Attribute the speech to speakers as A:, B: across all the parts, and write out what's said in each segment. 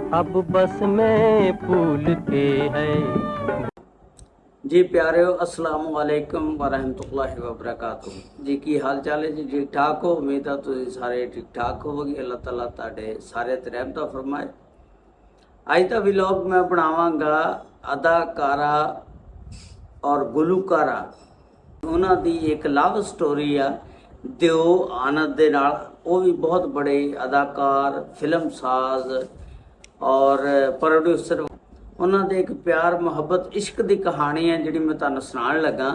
A: अब बस में फूल के है।
B: जी प्यारियो अस्सलाम वालेकुम वरहमतुल्लाहि वबरकातुहू जी। की हाल चाल है जी? ठीक ठाक हो? उम्मीद है तुम सारे ठीक ठाक होवोगे। अल्लाह ताला तुहाडे सारे ते रहमत फरमाए। अज का व्लॉग मैं बनावांगा अदाकारा और गुलूकारा उन्हां दी एक लव स्टोरी आ दिओ आनंद दे नाल। वो भी बहुत बड़े अदाकार, फिल्म साज और प्रोड्यूसर। उन्होंने एक प्यार मुहब्बत इश्क की कहानी है जी मैं तुहानूं सुणाण लगा।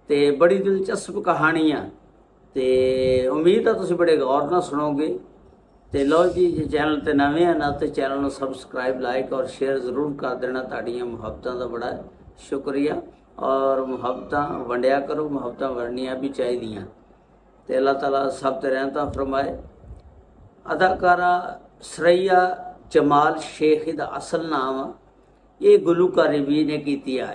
B: तो बड़ी दिलचस्प कहानी आ। तो उम्मीद है तुसीं बड़े गौर नाल सुनोगे। तो लो जी, जे चैनल ते नवे हैं ना तो चैनल को सबसक्राइब, लाइक और शेयर जरूर कर देना। तुहाडीआं मुहब्बतां दा बड़ा शुक्रिया। और मुहब्बतां वंडिया करो, मुहब्बतां वंडनियां भी चाहिदियां। तो अल्लाह ताला सब ते रहमतां फरमाए। अदाकारा सरैया जमाल शेख इहदा असल नाम आ। ये गुलूकारी भी ने की आ।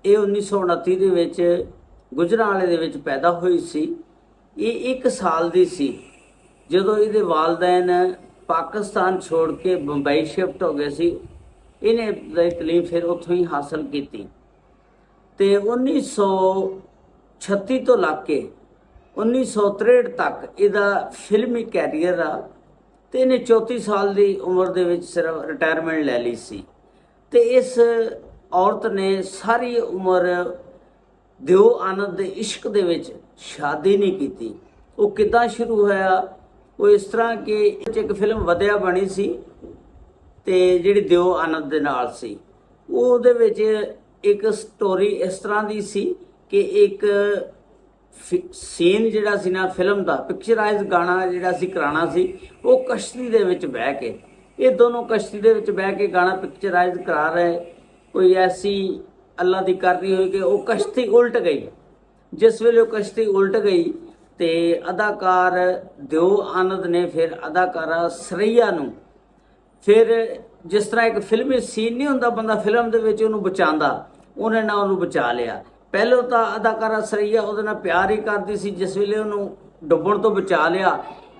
B: ये 1929 ਦੇ ਵਿੱਚ ਗੁਜਰਾਂਵਾਲੇ ਦੇ ਵਿੱਚ पैदा हुई सी। ये 1 साल ਦੀ ਸੀ ਜਦੋਂ ਇਹਦੇ ਵਾਲदैन पाकिस्तान छोड़ के बंबई शिफ्ट हो गए सी। इन्हें तलीम फिर उत्थों ही हासिल की। तो 1936 तो लग के 1963 तक इहदा फिल्मी कैरियर आ। तो इन्हें 34 साल की उम्र दे विच सिर्फ रिटायरमेंट लै ली सी। तो इस औरत ने सारी उम्र दिओ आनंद दे इश्क दे विच शादी नहीं की। वो किदां शुरू होया? वो इस तरह कि एक फिल्म वधिया बनी सी ते जिहड़ी दिओ आनंद दे नाल सी। ਉਹਦੇ ਵਿੱਚ एक स्टोरी इस तरह की सी कि एक सीन जिहड़ा सी ना फिल्म का पिक्चराइज गाना जिहड़ा सी कराना सी। वो कश्ती दे विच बह के, ये दोनों कश्ती दे विच बह के गाना पिक्चराइज करा रहे। कोई ऐसी अल्लाह दी कर रही हुई कि वो कश्ती उल्ट गई। जिस वेले वो कश्ती उल्ट गई तो अदाकार दिओ आनंद ने फिर अदाकारा सरैया नूं फिर जिस तरह एक फिल्मी सीन नहीं होंदा, बंदा फिल्म दे विच उहनूं बचांदा, उन्हें ना उन्होंने बचा लिया। पहलों तो अदाकारा सरैया उहदे नाल प्यार ही करती सी। जिस वेले उन्होंने डुब्बण तो बचा लिया,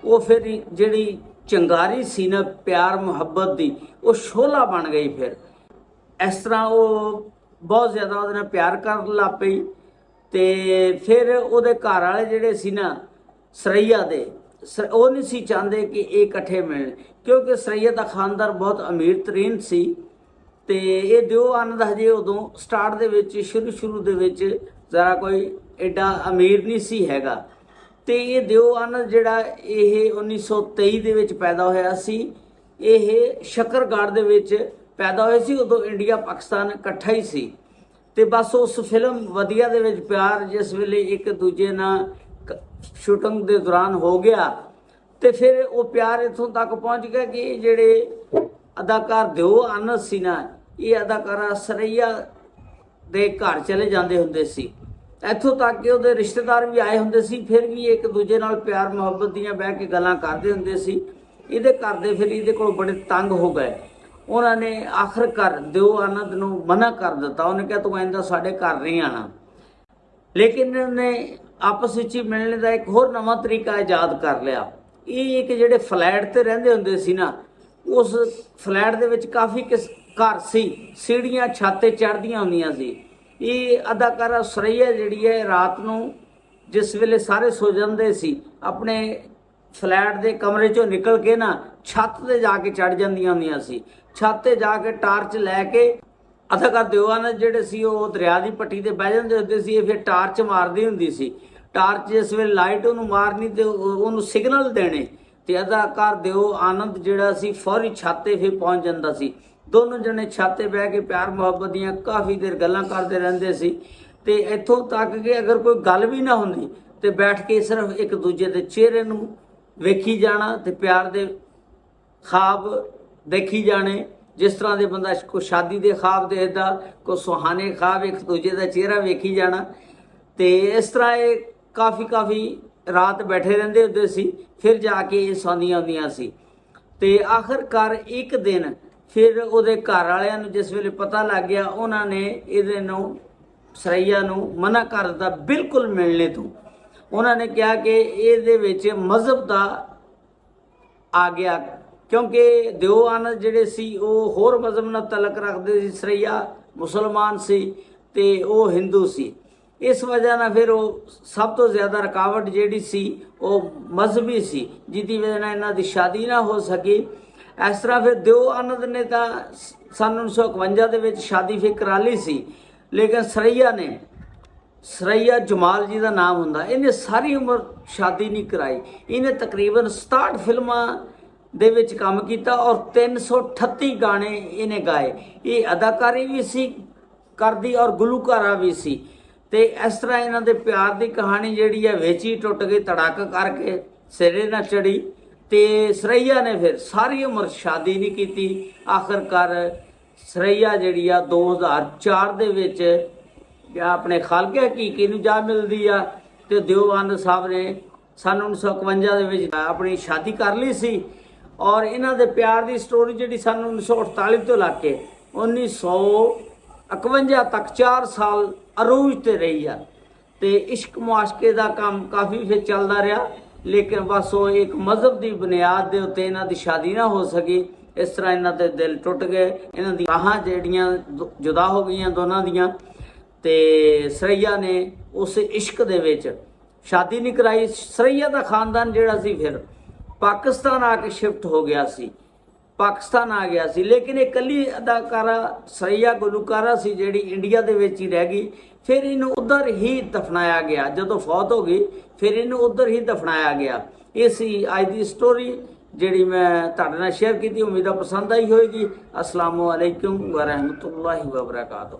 B: वो फिर जिहड़ी चंगारी सी ना प्यार मुहब्बत दी, वो शोला बन गई। फिर इस तरह वो बहुत ज़्यादा उहदे नाल प्यार कर लग पई। तो फिर उहदे घर वाले जिहड़े सी ना सरैया दे, वो नहीं सी चाहते कि ये इकट्ठे मिलन, क्योंकि सरैया का खानदान बहुत अमीर तरीन सी। तो ये दिओ आनंद हजे उदों स्टार्ट दे विच शुरू दे विच ज़रा कोई एडा अमीर नहीं सी हैगा। तो ये दिओ आनंद जिहड़ा ये 1923 दे विच पैदा होया सी। ये शकरगढ़ दे विच पैदा होए सी। उदों इंडिया पाकिस्तान इकट्ठा ही सी। तो बस उस फिल्म वधिया दे विच प्यार जिस वेले एक दूजे नाल शूटिंग के दौरान हो गया, तो फिर वो प्यार इतों तक पहुँच गया कि जिहड़े अदाकार दिओ आनंद सी ना, ये अदाकारा सरैया दे घर चले जाते हुंदे सी। इत्थों तक कि उहदे रिश्तेदार भी आए हुंदे सी, फिर भी एक दूजे नाल प्यार मुहब्बत दियां बह के गल्लां करदे हुंदे सी। इहदे घर दे फिर इहदे कोल बड़े तंग हो गए। उन्होंने आखिरकार दिओ आनंद नूं मना कर दिता। उन्हें कहा तू आइंदा साडे घर नहीं आना। लेकिन उन्हें आपस में मिलने का एक होर नवा तरीका ईजाद कर लिया। ये एक जिहड़े फ्लैट ते रहिंदे हुंदे सी ना, उस फ्लैट दे विच काफ़ी घर सी, सीढ़ियाँ छत ते चढ़दियां हुंदियां सी। ये अदाकारा सरैया जिहड़ी है रात नूं जिस वेले सारे सो जांदे सी, अपने फ्लैट दे कमरे चों निकल के ना छत ते जाके चढ़ जांदियां हुंदियां सी। छत ते जाके टार्च लैके अदाकार दिओ आनंद जिहड़े सी वो दरिया की पट्टी ते बह जांदे हुंदे सी। फिर टार्च मारदी हुंदी सी। टार्च जिस वेले लाइट उहनूं मारनी तो उहनूं सिग्नल देने, तो अदाकार दिओ आनंद जिहड़ा सी फौरी छत ते फिर पहुँच जांदा सी। दोनों जने छत ते बह के प्यार मुहब्बत दियां काफ़ी देर गल्लां करते रहंदे सी। ते इत्थों तक कि अगर कोई गल भी ना हुंदी तो बैठ के सिर्फ एक दूजे के चेहरे नूं वेखी जाना, तो प्यार दे ख्वाब देखी जाने। जिस तरह के बंदा को शादी के ख्वाब देखदा, को सुहाने ख्वाब एक दूजे का चेहरा वेखी जाना। तो इस तरह ये काफ़ी रात बैठे रहंदे हुंदे सी। फिर जाके ये सौंदियां हुंदियां सी। तो आखिरकार एक दिन फिर उहदे घर वालियां नूं जिस वेले पता लग गया, उन्होंने इहदे नूं सरैया नूं मना कर दिता बिल्कुल मिलने तो। उन्होंने कहा कि इहदे विच मजहब का आ गया ਕਿਉਂਕਿ ਦਿਓ ਆਨੰਦ ਜਿਹੜੇ ਸੀ ਉਹ ਹੋਰ ਮਜ਼ਹਬ ਨਾਲ ਤਲਕ ਰੱਖਦੇ ਸੀ। ਸਰਈਆ ਮੁਸਲਮਾਨ ਸੀ ਤੇ ਉਹ ਹਿੰਦੂ ਸੀ। ਇਸ ਵਜ੍ਹਾ ਨਾਲ ਫਿਰ ਉਹ ਸਭ ਤੋਂ ਜ਼ਿਆਦਾ ਰੁਕਾਵਟ ਜਿਹੜੀ ਸੀ ਉਹ ਮਜ਼ਹਬੀ ਸੀ, ਜਿਹਦੀ ਵਜ੍ਹਾ ਨਾਲ ਇਹਨਾਂ ਦੀ ਸ਼ਾਦੀ ਨਾ ਹੋ ਸਕੀ। ਇਸ ਤਰ੍ਹਾਂ ਫਿਰ ਦਿਓ ਆਨੰਦ ਨੇ ਤਾਂ ਸੰਨ 1951 ਦੇ ਵਿੱਚ ਸ਼ਾਦੀ ਫਿਰ ਕਰਾ ਲਈ ਸੀ, ਲੇਕਿਨ ਸਰਈਆ ਜਮਾਲ ਜੀ ਦਾ ਨਾਮ ਹੁੰਦਾ, ਇਹਨੇ ਸਾਰੀ ਉਮਰ ਸ਼ਾਦੀ ਨਹੀਂ ਕਰਾਈ। ਇਹਨੇ ਤਕਰੀਬਨ 67 ਫਿਲਮਾਂ ਦੇ ਵਿੱਚ ਕੰਮ ਕੀਤਾ ਔਰ 338 ਗਾਣੇ ਇਹਨੇ ਗਾਏ। ਇਹ ਅਦਾਕਾਰੀ ਵੀ ਸੀ ਕਰਦੀ ਔਰ ਗੁਲੂਕਾਰਾ ਵੀ ਸੀ। ਤੇ ਇਸ ਤਰ੍ਹਾਂ ਇਹਨਾਂ ਦੇ ਪਿਆਰ ਦੀ ਕਹਾਣੀ ਜਿਹੜੀ ਹੈ ਵਿੱਚ ਹੀ ਟੁੱਟ ਗਈ, ਧੜਕ ਕਰਕੇ ਸਿਰੇ ਨਾ ਚੜੀ। ਤੇ ਸਰਈਆ ਨੇ ਫਿਰ ਸਾਰੀ ਉਮਰ ਸ਼ਾਦੀ ਨਹੀਂ ਕੀਤੀ। ਆਖਰਕਾਰ ਸਰਈਆ ਜਿਹੜੀ ਆ 2004 ਦੇ ਵਿੱਚ ਆਪਣੇ ਖਾਲਕੇ ਹਕੀਕੀ ਨੂੰ ਜਾ ਮਿਲਦੀ ਆ ਤੇ ਦਿਓ ਆਨੰਦ ਸਾਹਿਬ ਨੇ ਸੰਨ 1951 ਦੇ ਵਿੱਚ ਆਪਣੀ ਸ਼ਾਦੀ ਕਰ ਲਈ ਸੀ। ਔਰ ਇਹਨਾਂ ਦੇ ਪਿਆਰ ਦੀ ਸਟੋਰੀ ਜਿਹੜੀ ਸੰਨ 1948 ਤੋਂ ਲੱਗ ਕੇ 1951 ਤੱਕ 4 ਸਾਲ ਅਰੂਜ ਤੇ ਰਹੀ ਆ। ਤੇ ਇਸ਼ਕ ਮੁਆਸ਼ਕੇ ਦਾ ਕੰਮ ਕਾਫੀ ਫਿਰ ਚੱਲਦਾ ਰਿਹਾ, ਲੇਕਿਨ ਬਸ ਉਹ ਇੱਕ ਮਜ਼ਹਬ ਦੀ ਬੁਨਿਆਦ ਦੇ ਉੱਤੇ ਇਹਨਾਂ ਦੀ ਸ਼ਾਦੀ ਨਾ ਹੋ ਸਕੀ। ਇਸ ਤਰ੍ਹਾਂ ਇਹਨਾਂ ਦੇ ਦਿਲ ਟੁੱਟ ਗਏ, ਇਹਨਾਂ ਦੀ ਬਾਹਾਂ ਜਿਹੜੀਆਂ ਜੁਦਾ ਹੋ ਗਈਆਂ ਦੋਨਾਂ ਦੀਆਂ। ਤੇ ਸਰਈਆ ਨੇ ਉਸ ਇਸ਼ਕ ਦੇ ਵਿੱਚ ਸ਼ਾਦੀ ਨਹੀਂ ਕਰਾਈ। ਸਰਈਆ ਦਾ ਖਾਨਦਾਨ ਜਿਹੜਾ ਸੀ ਫਿਰ ਪਾਕਿਸਤਾਨ ਆ ਕੇ ਸ਼ਿਫਟ ਹੋ ਗਿਆ ਸੀ, ਪਾਕਿਸਤਾਨ ਆ ਗਿਆ ਸੀ। ਲੇਕਿਨ ਇਹ ਇਕੱਲੀ ਅਦਾਕਾਰਾ ਸਰਈਆ ਗੁਲੂਕਾਰਾ ਸੀ ਜਿਹੜੀ ਇੰਡੀਆ ਦੇ ਵਿੱਚ ਹੀ ਰਹਿ ਗਈ। ਫਿਰ ਇਹਨੂੰ ਉੱਧਰ ਹੀ ਦਫਨਾਇਆ ਗਿਆ, ਜਦੋਂ ਫੌਤ ਹੋ ਗਈ ਫਿਰ ਇਹਨੂੰ ਉੱਧਰ ਹੀ ਦਫਨਾਇਆ ਗਿਆ। ਇਹ ਸੀ ਅੱਜ ਦੀ ਸਟੋਰੀ ਜਿਹੜੀ ਮੈਂ ਤੁਹਾਡੇ ਨਾਲ ਸ਼ੇਅਰ ਕੀਤੀ। ਉਮੀਦ ਆ ਪਸੰਦ ਆਈ ਹੋਏਗੀ। ਅਸਲਾਮੁ ਅਲੈਕੁਮ ਵਰਹਿਮਤੁல்லாਹਿ ਵਬਰਕਾਤੁਹੂ।